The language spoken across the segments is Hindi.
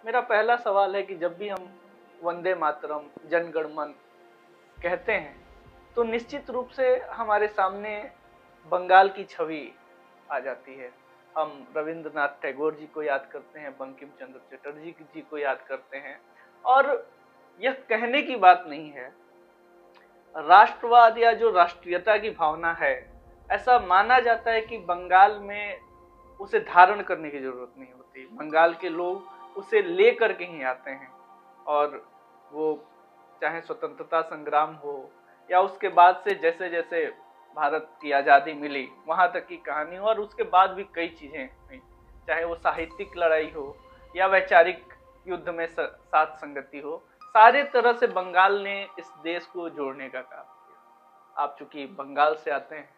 मेरा पहला सवाल है कि जब भी हम वंदे मातरम, जन गण मन कहते हैं तो निश्चित रूप से हमारे सामने बंगाल की छवि आ जाती है। हम रविंद्रनाथ टैगोर जी को याद करते हैं, बंकिम चंद्र चटर्जी जी को याद करते हैं। और यह कहने की बात नहीं है, राष्ट्रवाद या जो राष्ट्रीयता की भावना है, ऐसा माना जाता है कि बंगाल में उसे धारण करने की जरूरत नहीं होती। बंगाल के लोग उसे ले करके ही आते हैं, और वो चाहे स्वतंत्रता संग्राम हो या उसके बाद से जैसे जैसे भारत की आज़ादी मिली वहां तक की कहानी हो, और उसके बाद भी कई चीजें हुई, चाहे वो साहित्यिक लड़ाई हो या वैचारिक युद्ध में साथ संगति हो, सारे तरह से बंगाल ने इस देश को जोड़ने का काम किया। आप चूंकि बंगाल से आते हैं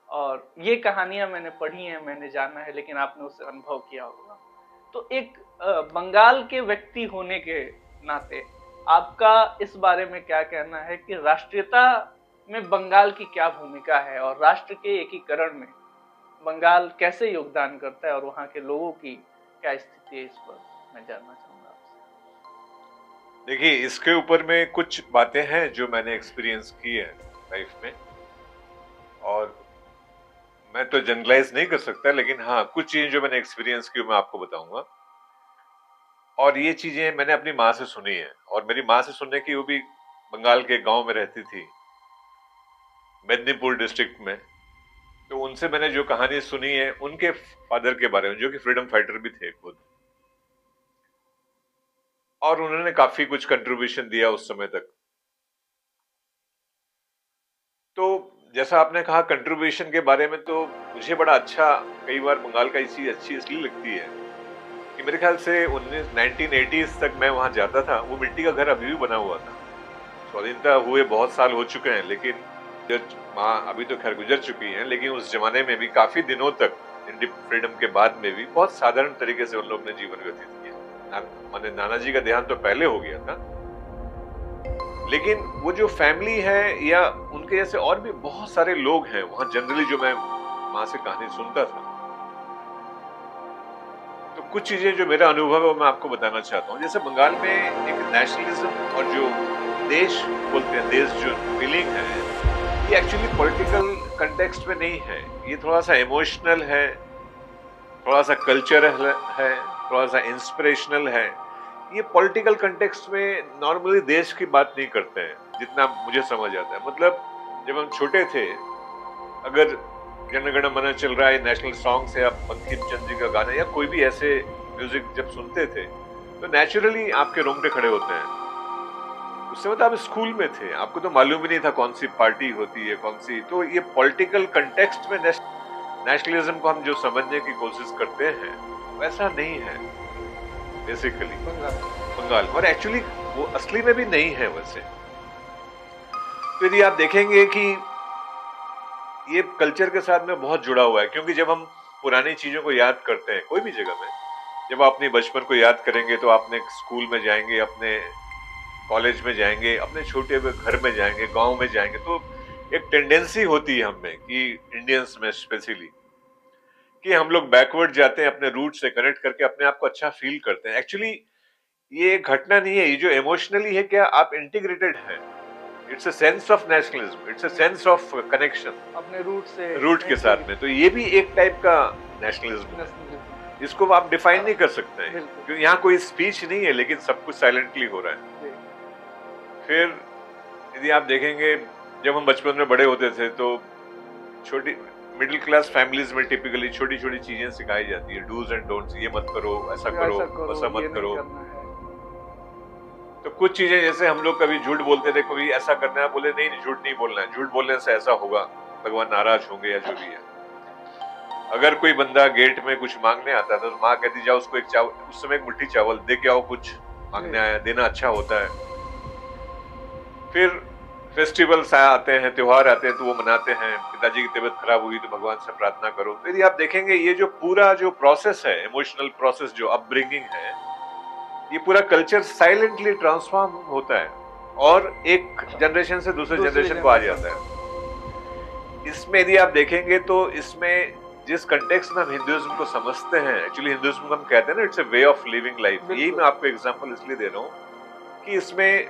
और ये कहानियां मैंने पढ़ी हैं, मैंने जाना है, लेकिन आपने उसे अनुभव किया होगा, तो एक बंगाल के व्यक्ति होने के नाते आपका इस बारे में क्या कहना है कि राष्ट्रीयता में बंगाल की क्या भूमिका है, और राष्ट्र के एकीकरण में बंगाल कैसे योगदान करता है, और वहां के लोगों की क्या स्थिति है, इस पर मैं जानना चाहूंगा आपसे। देखिए, इसके ऊपर में कुछ बातें हैं जो मैंने एक्सपीरियंस की है लाइफ में, और मैं तो जनरलाइज नहीं कर सकता, लेकिन हाँ, कुछ चीजें जो मैंने एक्सपीरियंस की मैं आपको बताऊंगा। और ये चीजें मैंने अपनी माँ से सुनी है, और मेरी माँ से सुनने की, वो भी बंगाल के गांव में रहती थी, मेदिनीपुर डिस्ट्रिक्ट में। तो उनसे मैंने जो कहानी सुनी है उनके फादर के बारे में, जो कि फ्रीडम फाइटर भी थे खुद, और उन्होंने काफी कुछ कंट्रीब्यूशन दिया उस समय तक। तो जैसा आपने कहा कंट्रीब्यूशन के बारे में, तो मुझे बड़ा अच्छा, कई बार बंगाल का चीज अच्छी इसलिए लगती है कि मेरे ख्याल से 1980s तक मैं वहां जाता था। वो मिट्टी का घर अभी भी बना हुआ था। स्वाधीनता हुए बहुत साल हो चुके हैं, लेकिन माँ अभी तो खैर गुजर चुकी हैं, लेकिन उस जमाने में भी काफी दिनों तक, फ्रीडम के बाद में भी बहुत साधारण तरीके से उन लोगों ने जीवन व्यतीत किया। माने नाना जी का देहांत तो पहले हो गया था, लेकिन वो जो फैमिली है या उनके जैसे और भी बहुत सारे लोग हैं वहां जनरली, जो मैं माँ से कहानी सुनता था। तो कुछ चीजें जो मेरा अनुभव है वो मैं आपको बताना चाहता हूँ। जैसे बंगाल में एक नेशनलिज्म और जो देश बोलते हैं, देश जो फीलिंग है, ये एक्चुअली पॉलिटिकल कंटेक्स्ट में नहीं है। ये थोड़ा सा इमोशनल है, थोड़ा सा कल्चरल है, थोड़ा सा इंस्पिरेशनल है। ये पॉलिटिकल कंटेक्स्ट में नॉर्मली देश की बात नहीं करते हैं, जितना मुझे समझ आता है। मतलब जब हम छोटे थे, अगर जन गण मन चल रहा है, नेशनल सॉन्ग से आप बंकिम चंद्र जी का गाना या कोई भी ऐसे म्यूजिक जब सुनते थे, तो नेचुरली आपके रोंगटे खड़े होते हैं। उस समय तो आप स्कूल में थे, आपको तो मालूम ही नहीं था कौन सी पार्टी होती है, कौन सी। तो ये पॉलिटिकल कंटेक्स्ट में नेशनलिज्म को हम जो समझने की कोशिश करते हैं, वैसा नहीं है बेसिकली बंगाल, और एक्चुअली वो असली में भी नहीं है वैसे। तो यदि आप देखेंगे कि ये कल्चर के साथ में बहुत जुड़ा हुआ है, क्योंकि जब हम पुरानी चीजों को याद करते हैं कोई भी जगह में, जब आप अपने बचपन को याद करेंगे तो आपने स्कूल में जाएंगे, अपने कॉलेज में जाएंगे, अपने छोटे घर में जाएंगे, गांव में जाएंगे, तो एक टेंडेंसी होती है हम में कि इंडियंस में स्पेशली, कि हम लोग बैकवर्ड जाते हैं, अपने रूट से कनेक्ट करके अपने आप को अच्छा फील करते हैं। एक्चुअली ये घटना नहीं है, ये जो इमोशनली है, क्या आप इंटीग्रेटेड हैं। It's a sense of nationalism, it's a sense of connection अपने रूट के साथ में। तो ये भी एक टाइप का नेशनलिज्म है, इसको आप डिफाइन नहीं कर सकते हैं, क्योंकि यहाँ कोई स्पीच नहीं है, लेकिन सब कुछ साइलेंटली हो रहा है। फिर यदि आप देखेंगे, जब हम बचपन में बड़े होते थे तो छोटी मिडिल क्लास फैमिलीज में टिपिकली छोटी छोटी चीजें सिखाई जाती है, डूज एंड डोंट्स, ये मत करो, ऐसा करो, वैसा मत करो। तो कुछ चीजें, जैसे हम लोग कभी झूठ बोलते थे, कभी ऐसा करना है, बोले नहीं झूठ नहीं बोलना है, झूठ बोलने से ऐसा होगा, भगवान नाराज होंगे, या जो भी है। अगर कोई बंदा गेट में कुछ मांगने आता था तो माँ कहती जाओ उसको एक चावल, उस समय एक मुट्ठी चावल दे के आओ, कुछ मांगने आया, देना अच्छा होता है। फिर फेस्टिवल्स आते हैं, त्योहार आते हैं, तो वो मनाते हैं। पिताजी की तबीयत खराब हुई तो भगवान से प्रार्थना करो। तो यदि आप देखेंगे, ये जो पूरा जो प्रोसेस है, इमोशनल प्रोसेस, जो अपब्रिंगिंग है, ये पूरा कल्चर साइलेंटली ट्रांसफॉर्म होता है और एक जनरेशन से दूसरे जनरेशन को आ जाता है। इसमें यदि आप देखेंगे तो इसमें जिस कंटेक्स्ट में हम हिंदुइज्म को समझते हैं, एक्चुअली हिंदुइज्म को हम कहते हैं ना, it's a way of living life. यही मैं आपको एग्जांपल इसलिए दे रहा हूँ कि इसमें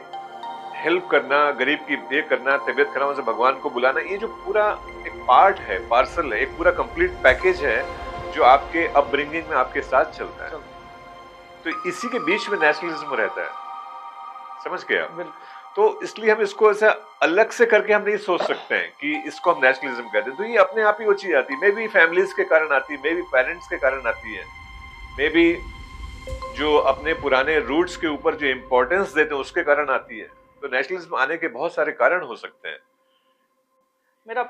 हेल्प करना, गरीब की ये करना, तबीयत खराब से भगवान को बुलाना, ये जो पूरा एक पार्ट है, पार्सल है, एक पूरा कंप्लीट पैकेज है जो आपके अपब्रिंगिंग में आपके साथ चलता है। तो इसी के बीच में नेशनलिज्म रहता है, समझ गए आप? तो इसलिए हम इसको ऐसा अलग से करके हम नहीं सोच सकते हैं कि इसको हम नेशनलिज्म कहते हैं। तो ये अपने आप ही वो चीज आती है, मे बी फैमिलीज के कारण आती है, मे बी पेरेंट्स के कारण आती है, मे बी जो अपने पुराने रूट्स के ऊपर जो इम्पोर्टेंस देते हैं उसके कारण आती है। तो नेशनलिज्म आने के बहुत सारे कारण हो सकते हैं। मेरा